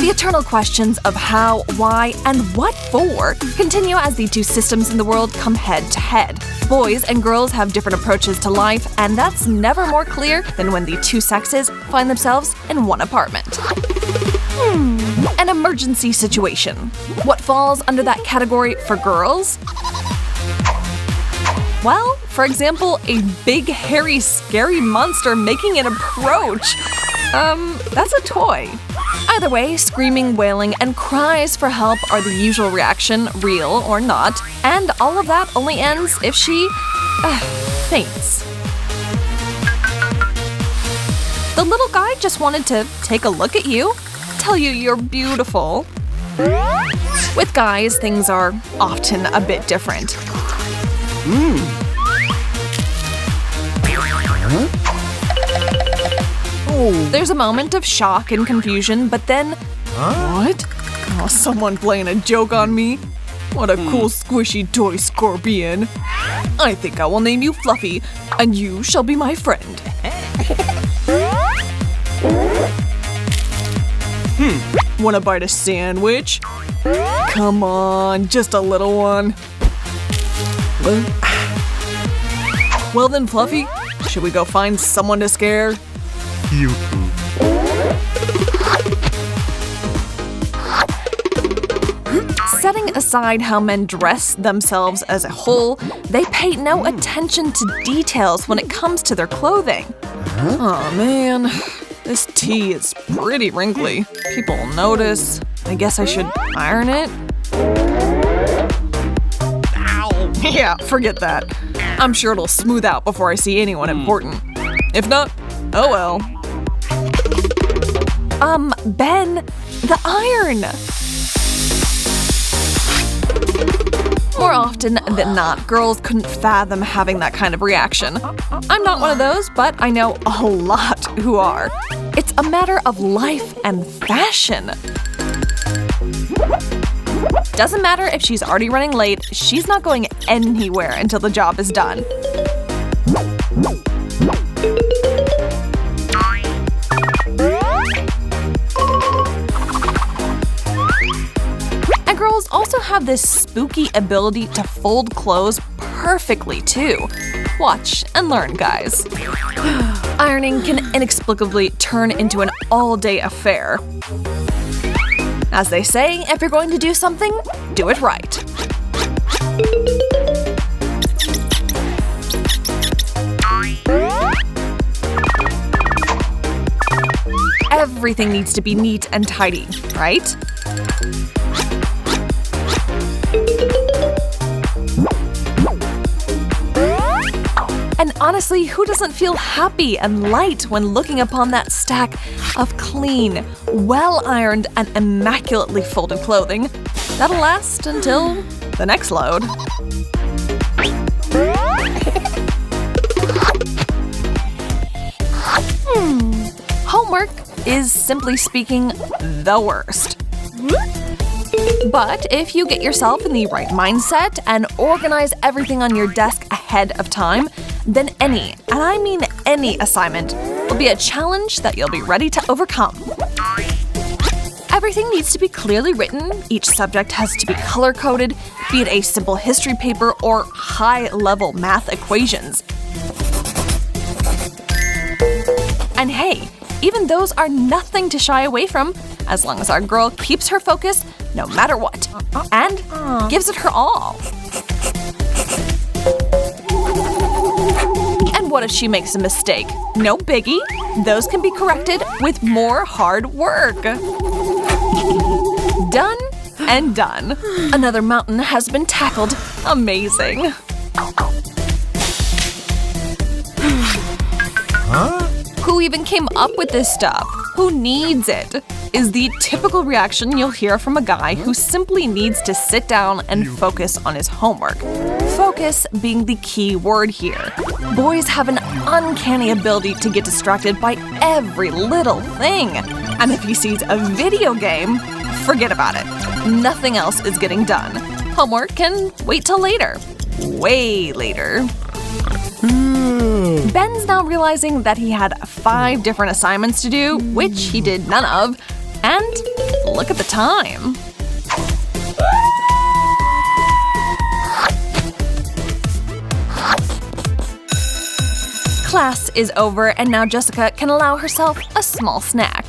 The eternal questions of how, why, and what for continue as the two systems in the world come head to head. Boys and girls have different approaches to life, and that's never more clear than when the two sexes find themselves in one apartment. An emergency situation. What falls under that category for girls? Well, for example, a big, hairy, scary monster making an approach. That's a toy. Either way, screaming, wailing, and cries for help are the usual reaction, real or not, and all of that only ends if she faints. The little guy just wanted to take a look at you, tell you you're beautiful. With guys, things are often a bit different. There's a moment of shock and confusion, but then… What? Oh, someone playing a joke on me? What a cool squishy toy scorpion. I think I will name you Fluffy, and you shall be my friend. Wanna bite a sandwich? Come on, just a little one. Well then, Fluffy, should we go find someone to scare? Setting aside how men dress themselves as a whole, they pay no attention to details when it comes to their clothing. Oh man, this tee is pretty wrinkly. People will notice. I guess I should iron it? Ow. Yeah, forget that. I'm sure it'll smooth out before I see anyone important. If not, oh well. Ben, the iron! More often than not, girls couldn't fathom having that kind of reaction. I'm not one of those, but I know a lot who are. It's a matter of life and fashion. Doesn't matter if she's already running late, she's not going anywhere until the job is done. And girls also have this spooky ability to fold clothes perfectly too. Watch and learn, guys. Ironing can inexplicably turn into an all-day affair. As they say, if you're going to do something, do it right. Everything needs to be neat and tidy, right? And honestly, who doesn't feel happy and light when looking upon that stack of clean, well-ironed, and immaculately folded clothing that'll last until the next load? Homework is, simply speaking, the worst. But if you get yourself in the right mindset and organize everything on your desk ahead of time, then any, and I mean any assignment, will be a challenge that you'll be ready to overcome. Everything needs to be clearly written, each subject has to be color-coded, be it a simple history paper or high-level math equations. And hey, even those are nothing to shy away from, as long as our girl keeps her focus no matter what, and gives it her all. And what if she makes a mistake? No biggie, those can be corrected with more hard work. Done and done. Another mountain has been tackled. Amazing. Who even came up with this stuff? Who needs it? Is the typical reaction you'll hear from a guy who simply needs to sit down and focus on his homework. Focus being the key word here. Boys have an uncanny ability to get distracted by every little thing. And if he sees a video game, forget about it. Nothing else is getting done. Homework can wait till later. Way later. Ben's now realizing that he had 5 different assignments to do, which he did none of, and look at the time. Class is over, and now Jessica can allow herself a small snack.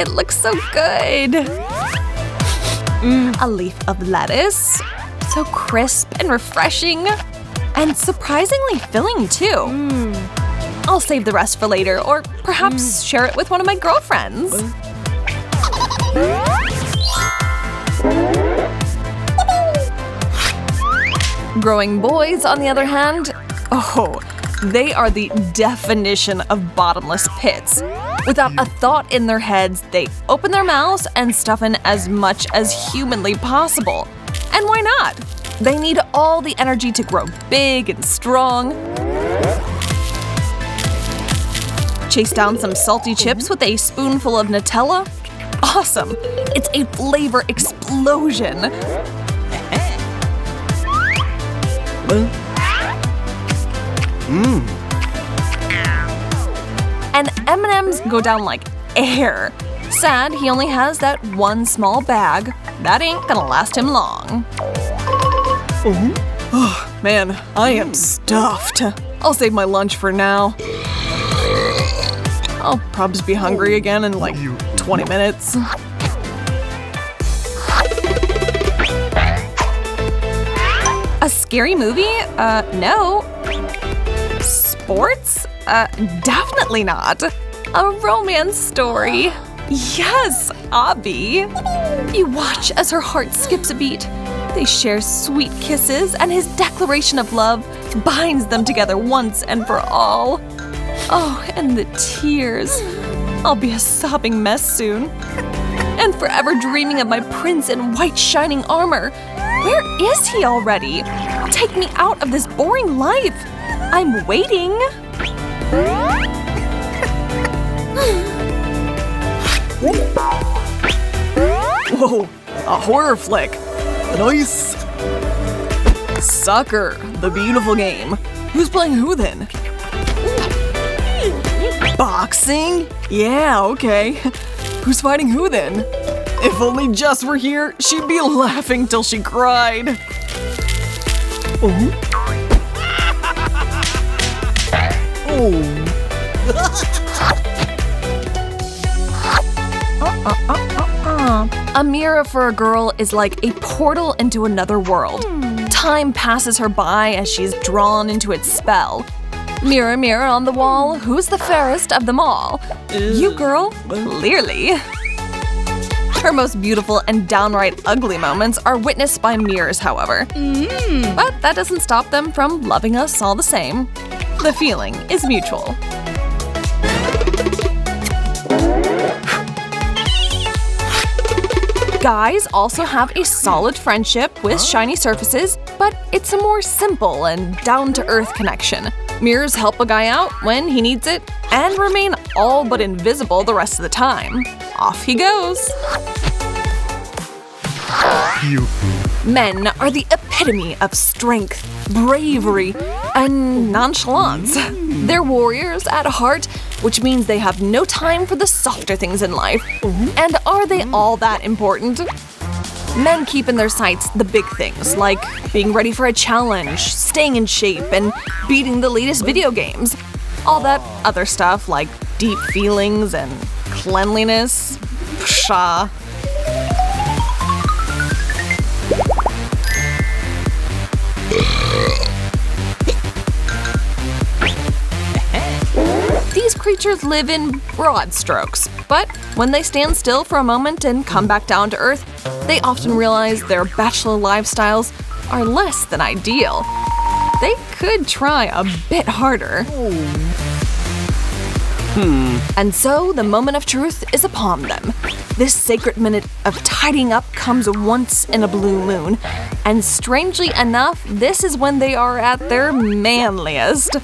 It looks so good. A leaf of lettuce. So crisp and refreshing. And surprisingly filling, too. I'll save the rest for later, or perhaps share it with one of my girlfriends. Growing boys, on the other hand, they are the definition of bottomless pits. Without a thought in their heads, they open their mouths and stuff in as much as humanly possible. And why not? They need all the energy to grow big and strong. Chase down some salty chips with a spoonful of Nutella? Awesome! It's a flavor explosion! And M&Ms go down like air. Sad he only has that one small bag. That ain't gonna last him long. Oh, man, I am stuffed. I'll save my lunch for now. I'll probably be hungry again in like 20 minutes. A scary movie? No. Sports? Definitely not. A romance story. Yes, Abby. You watch as her heart skips a beat. They share sweet kisses, and his declaration of love binds them together once and for all. Oh, and the tears. I'll be a sobbing mess soon. And forever dreaming of my prince in white shining armor. Where is he already? Take me out of this boring life. I'm waiting. Whoa, a horror flick. Nice. Soccer, the beautiful game. Who's playing who then? Boxing? Yeah, okay. Who's fighting who then? If only Jess were here, she'd be laughing till she cried. A mirror for a girl is like a portal into another world. Time passes her by as she's drawn into its spell. Mirror, mirror on the wall, who's the fairest of them all? You, girl, clearly. Her most beautiful and downright ugly moments are witnessed by mirrors, however. But that doesn't stop them from loving us all the same. The feeling is mutual. Guys also have a solid friendship with shiny surfaces, but it's a more simple and down-to-earth connection. Mirrors help a guy out when he needs it and remain all but invisible the rest of the time. Off he goes. Men are the epitome of strength, bravery, and nonchalance. They're warriors at heart, which means they have no time for the softer things in life. And are they all that important? Men keep in their sights the big things, like being ready for a challenge, staying in shape, and beating the latest video games. All that other stuff, like deep feelings and cleanliness, pshaw. These creatures live in broad strokes, but when they stand still for a moment and come back down to earth, they often realize their bachelor lifestyles are less than ideal. They could try a bit harder. And so the moment of truth is upon them. This sacred minute of tidying up comes once in a blue moon, and strangely enough, this is when they are at their manliest.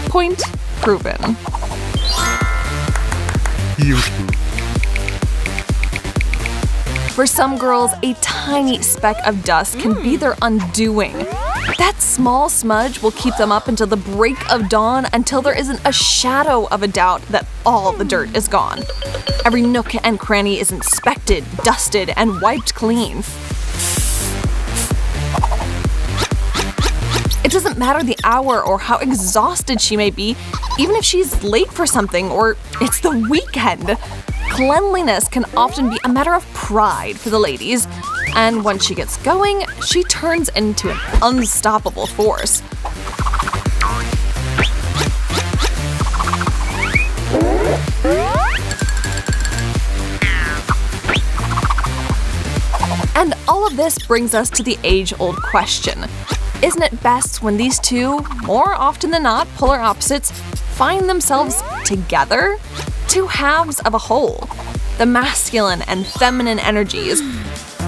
Point proven. For some girls, a tiny speck of dust can be their undoing. That small smudge will keep them up until the break of dawn, until there isn't a shadow of a doubt that all the dirt is gone. Every nook and cranny is inspected, dusted, and wiped clean. It doesn't matter the hour or how exhausted she may be, even if she's late for something or it's the weekend. Cleanliness can often be a matter of pride for the ladies, and once she gets going, she turns into an unstoppable force. And all of this brings us to the age-old question. Isn't it best when these two, more often than not polar opposites, find themselves together? Two halves of a whole. The masculine and feminine energies.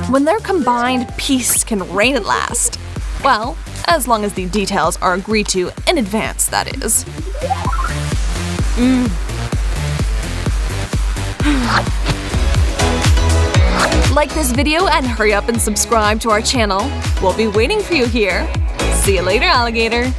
When they're combined, peace can reign at last. Well, as long as the details are agreed to in advance, that is. Like this video and hurry up and subscribe to our channel. We'll be waiting for you here. See you later, alligator!